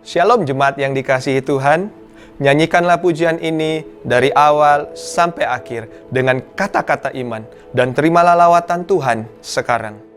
Shalom jemaat yang dikasihi Tuhan, nyanyikanlah pujian ini dari awal sampai akhir dengan kata-kata iman dan terimalah lawatan Tuhan sekarang.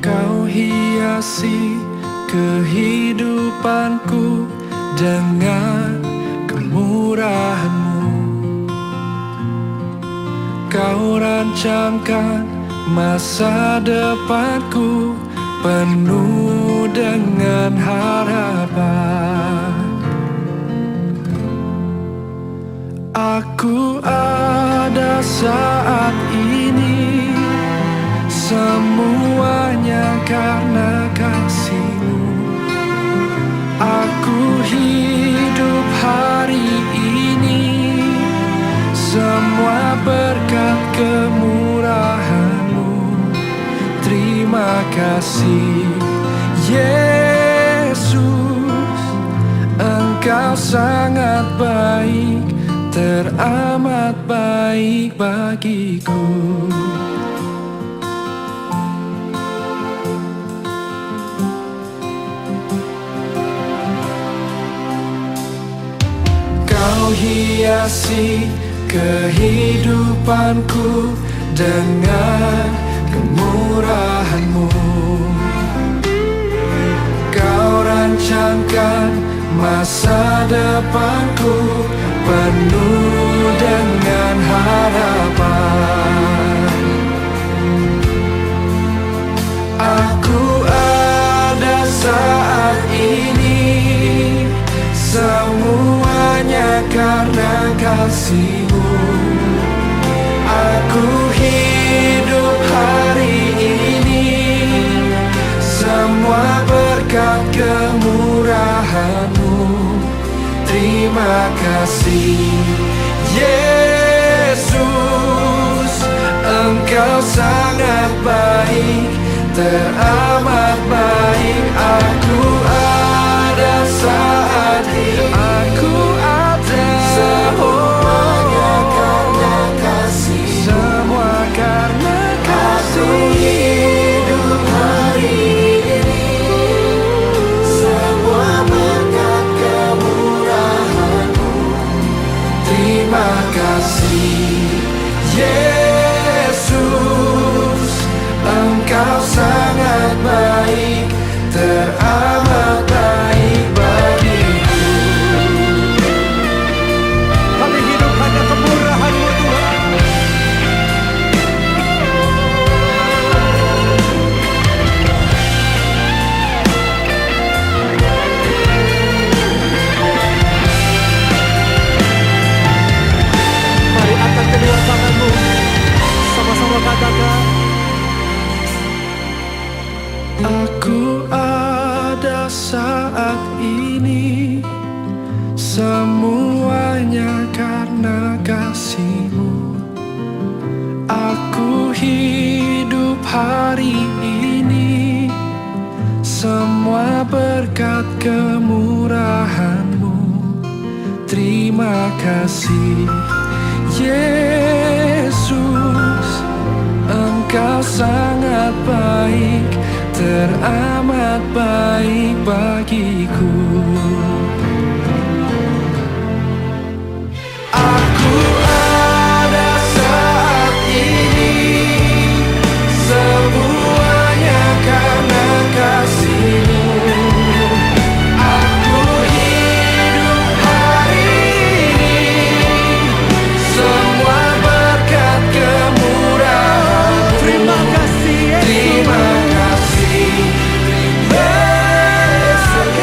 Kau hiasi kehidupanku dengan kemurahan-Mu. Kau rancangkan masa depanku penuh dengan harapan. Aku ada saat ini, semuanya karena kasih-Mu. Aku hidup hari ini, semua berkat kemurahan-Mu. Terima kasih Yesus, Engkau sangat baik, teramat baik bagiku. Kau hiasi kehidupanku dengan kemurahan-Mu. Kau rancangkan masa depanku penuh dengan harapan. Aku ada saat ini, semuanya karena kasih-Mu. Aku hidup hari ini, semua berkat kemurahan-Mu. Terima kasih Yesus, Engkau sangat baik, teramat baik. Aku ada saat ini, aku ada, semuanya karena kasih, semua karena kasih. Aku hidup hari ini, semua berkat kemurahan-Mu. Terima kasih Yesus, Engkau sangat baik, teramat baik bagiku. Kami hidup hanya kemurahan-Mu Tuhan. Mari angkat kedua tangan-Mu, sama-sama katakan. Aku ada saat ini, semuanya karena kasih-Mu. Aku hidup hari ini, semua berkat kemurahan-Mu. Terima kasih Yesus, Engkau sangat baik, teramat baik bagiku. Aku ada saat ini, semuanya karena kasih-Mu. Aku hidup hari ini, semua berkat kemurahan-Mu. Terima kasih Yesus. Terima kasih Yesus,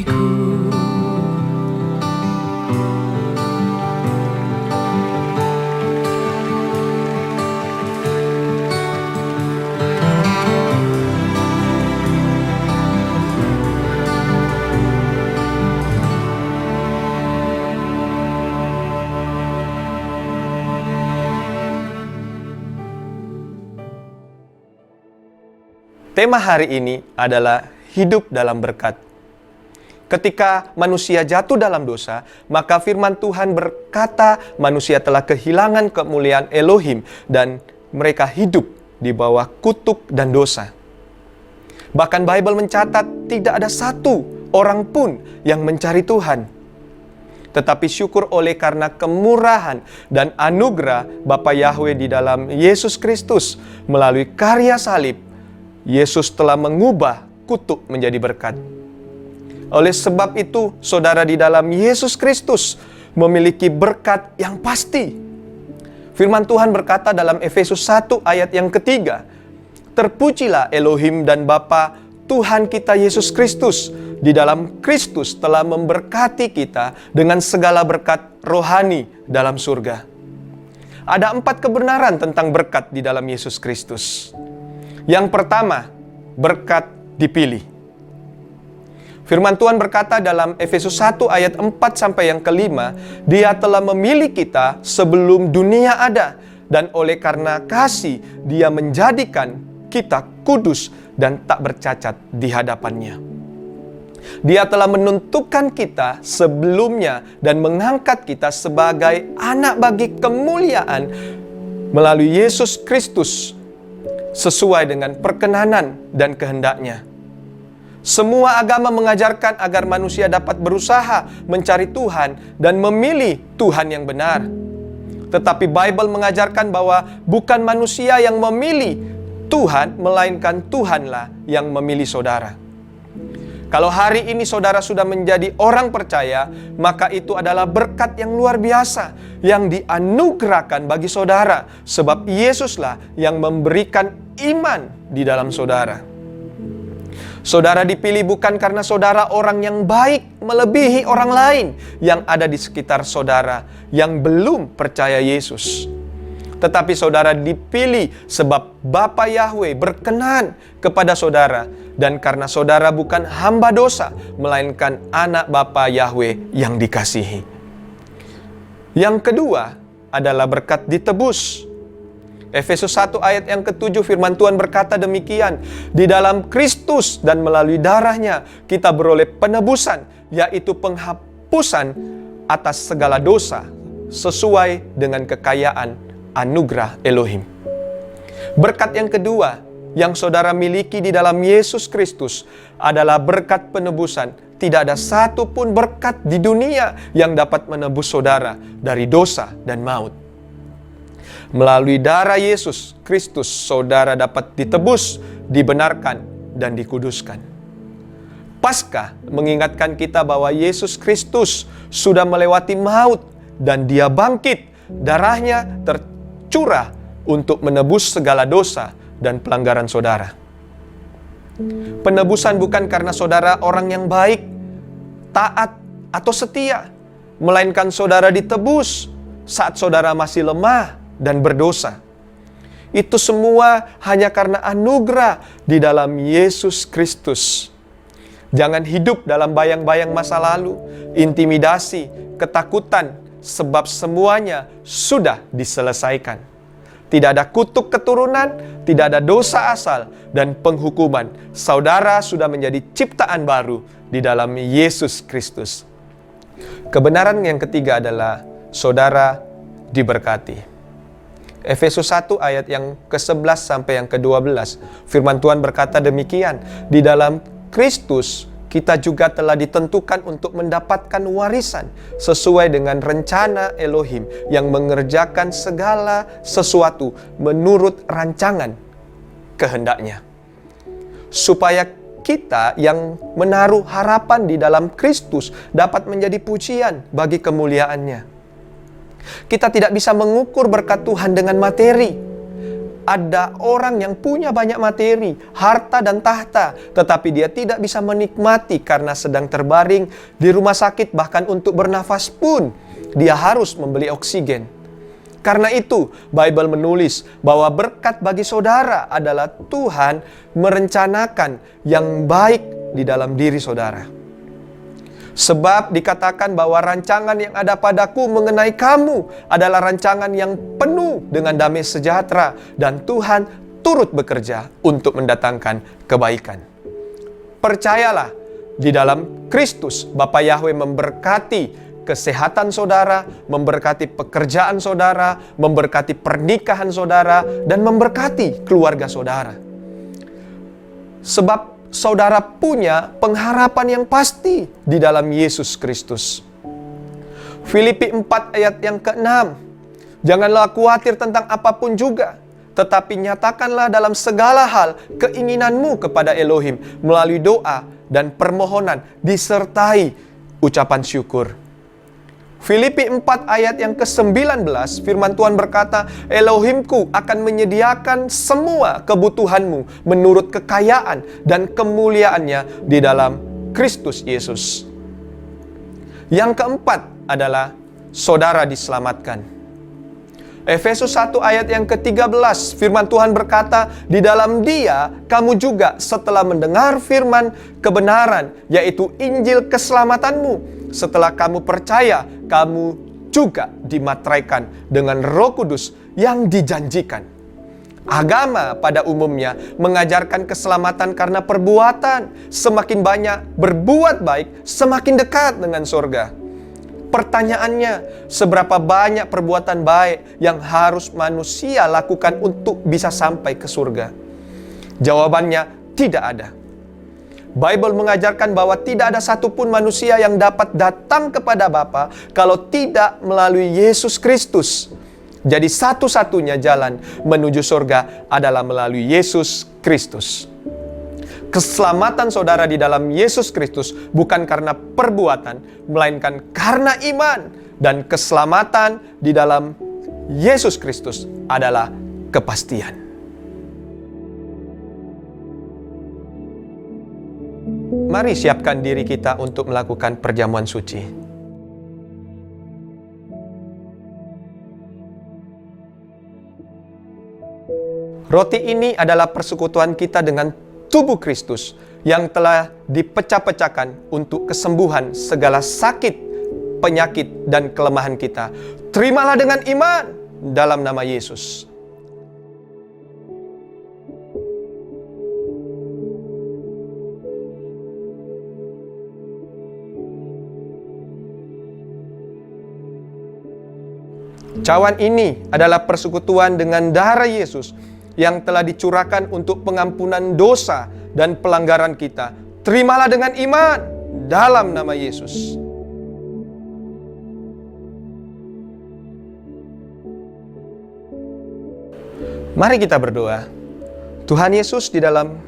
hatiku. Tema hari ini adalah hidup dalam berkat. Ketika manusia jatuh dalam dosa, maka firman Tuhan berkata manusia telah kehilangan kemuliaan Elohim dan mereka hidup di bawah kutuk dan dosa. Bahkan Bible mencatat tidak ada satu orang pun yang mencari Tuhan. Tetapi syukur oleh karena kemurahan dan anugerah Bapa Yahweh di dalam Yesus Kristus melalui karya salib, Yesus telah mengubah kutuk menjadi berkat. Oleh sebab itu, saudara, di dalam Yesus Kristus memiliki berkat yang pasti. Firman Tuhan berkata dalam Efesus 1 ayat yang ketiga, "Terpujilah Elohim dan Bapa Tuhan kita Yesus Kristus, di dalam Kristus telah memberkati kita dengan segala berkat rohani dalam surga." Ada 4 kebenaran tentang berkat di dalam Yesus Kristus. Yang pertama, berkat dipilih. Firman Tuhan berkata dalam Efesus 1 ayat 4 sampai yang kelima, Dia telah memilih kita sebelum dunia ada, dan oleh karena kasih, Dia menjadikan kita kudus dan tak bercacat di hadapannya. Dia telah menentukan kita sebelumnya dan mengangkat kita sebagai anak bagi kemuliaan melalui Yesus Kristus, sesuai dengan perkenanan dan kehendak-Nya. Semua agama mengajarkan agar manusia dapat berusaha mencari Tuhan dan memilih Tuhan yang benar. Tetapi Bible mengajarkan bahwa bukan manusia yang memilih Tuhan, melainkan Tuhanlah yang memilih saudara. Kalau hari ini saudara sudah menjadi orang percaya, maka itu adalah berkat yang luar biasa yang dianugerahkan bagi saudara, sebab Yesuslah yang memberikan iman di dalam saudara. Saudara dipilih bukan karena saudara orang yang baik melebihi orang lain yang ada di sekitar saudara yang belum percaya Yesus. Tetapi saudara dipilih sebab Bapa Yahweh berkenan kepada saudara, dan karena saudara bukan hamba dosa, melainkan anak Bapa Yahweh yang dikasihi. Yang kedua adalah berkat ditebus. Efesus 1 ayat yang ke-7 firman Tuhan berkata demikian, "Di dalam Kristus dan melalui darahnya kita beroleh penebusan, yaitu penghapusan atas segala dosa, sesuai dengan kekayaan anugerah Elohim." Berkat yang kedua yang saudara miliki di dalam Yesus Kristus adalah berkat penebusan. Tidak ada satu pun berkat di dunia yang dapat menebus saudara dari dosa dan maut. Melalui darah Yesus Kristus, saudara dapat ditebus, dibenarkan, dan dikuduskan. Paskah mengingatkan kita bahwa Yesus Kristus sudah melewati maut dan Dia bangkit. Darahnya tercurah untuk menebus segala dosa dan pelanggaran saudara. Penebusan bukan karena saudara orang yang baik, taat, atau setia, melainkan saudara ditebus saat saudara masih lemah dan berdosa. Itu semua hanya karena anugerah di dalam Yesus Kristus. Jangan hidup dalam bayang-bayang masa lalu, intimidasi, ketakutan, sebab semuanya sudah diselesaikan. Tidak ada kutuk keturunan, tidak ada dosa asal, dan penghukuman. Saudara sudah menjadi ciptaan baru di dalam Yesus Kristus. Kebenaran yang ketiga adalah saudara diberkati. Efesus 1 ayat yang ke-11 sampai yang ke-12. Firman Tuhan berkata demikian, "Di dalam Kristus kita juga telah ditentukan untuk mendapatkan warisan sesuai dengan rencana Elohim yang mengerjakan segala sesuatu menurut rancangan kehendak-Nya." Supaya kita yang menaruh harapan di dalam Kristus dapat menjadi pujian bagi kemuliaan-Nya. Kita tidak bisa mengukur berkat Tuhan dengan materi. Ada orang yang punya banyak materi, harta dan tahta, tetapi dia tidak bisa menikmati karena sedang terbaring di rumah sakit, bahkan untuk bernafas pun dia harus membeli oksigen. Karena itu, Bible menulis bahwa berkat bagi saudara adalah Tuhan merencanakan yang baik di dalam diri saudara. Sebab dikatakan bahwa rancangan yang ada padaku mengenai kamu adalah rancangan yang penuh dengan damai sejahtera, dan Tuhan turut bekerja untuk mendatangkan kebaikan. Percayalah, di dalam Kristus Bapa Yahweh memberkati kesehatan saudara, memberkati pekerjaan saudara, memberkati pernikahan saudara, dan memberkati keluarga saudara. Sebab saudara punya pengharapan yang pasti di dalam Yesus Kristus. Filipi 4 ayat yang ke-6. Janganlah khawatir tentang apapun juga, tetapi nyatakanlah dalam segala hal keinginanmu kepada Elohim melalui doa dan permohonan disertai ucapan syukur. Filipi 4 ayat yang ke-19, firman Tuhan berkata, Elohimku akan menyediakan semua kebutuhanmu menurut kekayaan dan kemuliaannya di dalam Kristus Yesus. Yang keempat adalah saudara diselamatkan. Efesus 1 ayat yang ke-13, firman Tuhan berkata, di dalam Dia kamu juga setelah mendengar firman kebenaran, yaitu Injil keselamatanmu, setelah kamu percaya, kamu juga dimateraikan dengan Roh Kudus yang dijanjikan. Agama pada umumnya mengajarkan keselamatan karena perbuatan. Semakin banyak berbuat baik, semakin dekat dengan surga. Pertanyaannya, seberapa banyak perbuatan baik yang harus manusia lakukan untuk bisa sampai ke surga? Jawabannya, tidak ada. Bible mengajarkan bahwa tidak ada satupun manusia yang dapat datang kepada Bapa kalau tidak melalui Yesus Kristus. Jadi satu-satunya jalan menuju surga adalah melalui Yesus Kristus. Keselamatan saudara di dalam Yesus Kristus bukan karena perbuatan, melainkan karena iman. Dan keselamatan di dalam Yesus Kristus adalah kepastian. Mari siapkan diri kita untuk melakukan perjamuan suci. Roti ini adalah persekutuan kita dengan tubuh Kristus yang telah dipecah-pecahkan untuk kesembuhan segala sakit, penyakit, dan kelemahan kita. Terimalah dengan iman dalam nama Yesus. Cawan ini adalah persekutuan dengan darah Yesus yang telah dicurahkan untuk pengampunan dosa dan pelanggaran kita. Terimalah dengan iman dalam nama Yesus. Mari kita berdoa. Tuhan Yesus, di dalam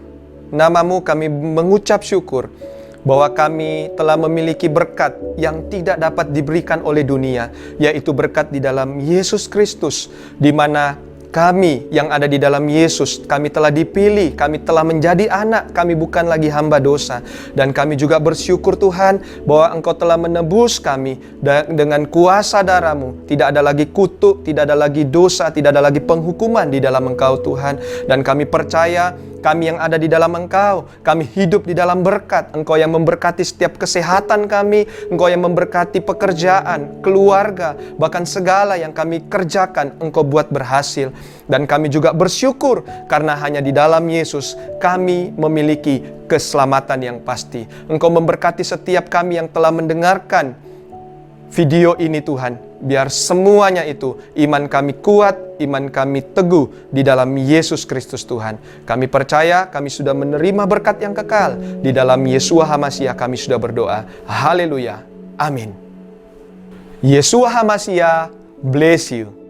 nama-Mu kami mengucap syukur bahwa kami telah memiliki berkat yang tidak dapat diberikan oleh dunia, yaitu berkat di dalam Yesus Kristus, di mana kami yang ada di dalam Yesus, kami telah dipilih, kami telah menjadi anak, kami bukan lagi hamba dosa. Dan kami juga bersyukur Tuhan bahwa Engkau telah menebus kami dengan kuasa darah-Mu. Tidak ada lagi kutuk, tidak ada lagi dosa, tidak ada lagi penghukuman di dalam Engkau Tuhan. Dan kami percaya kami yang ada di dalam Engkau, kami hidup di dalam berkat. Engkau yang memberkati setiap kesehatan kami, Engkau yang memberkati pekerjaan, keluarga, bahkan segala yang kami kerjakan, Engkau buat berhasil. Dan kami juga bersyukur karena hanya di dalam Yesus kami memiliki keselamatan yang pasti. Engkau memberkati setiap kami yang telah mendengarkan video ini Tuhan. Biar semuanya itu iman kami kuat, iman kami teguh di dalam Yesus Kristus Tuhan. Kami percaya kami sudah menerima berkat yang kekal. Di dalam Yeshua HaMashiach kami sudah berdoa. Haleluya. Amin. Yeshua HaMashiach bless you.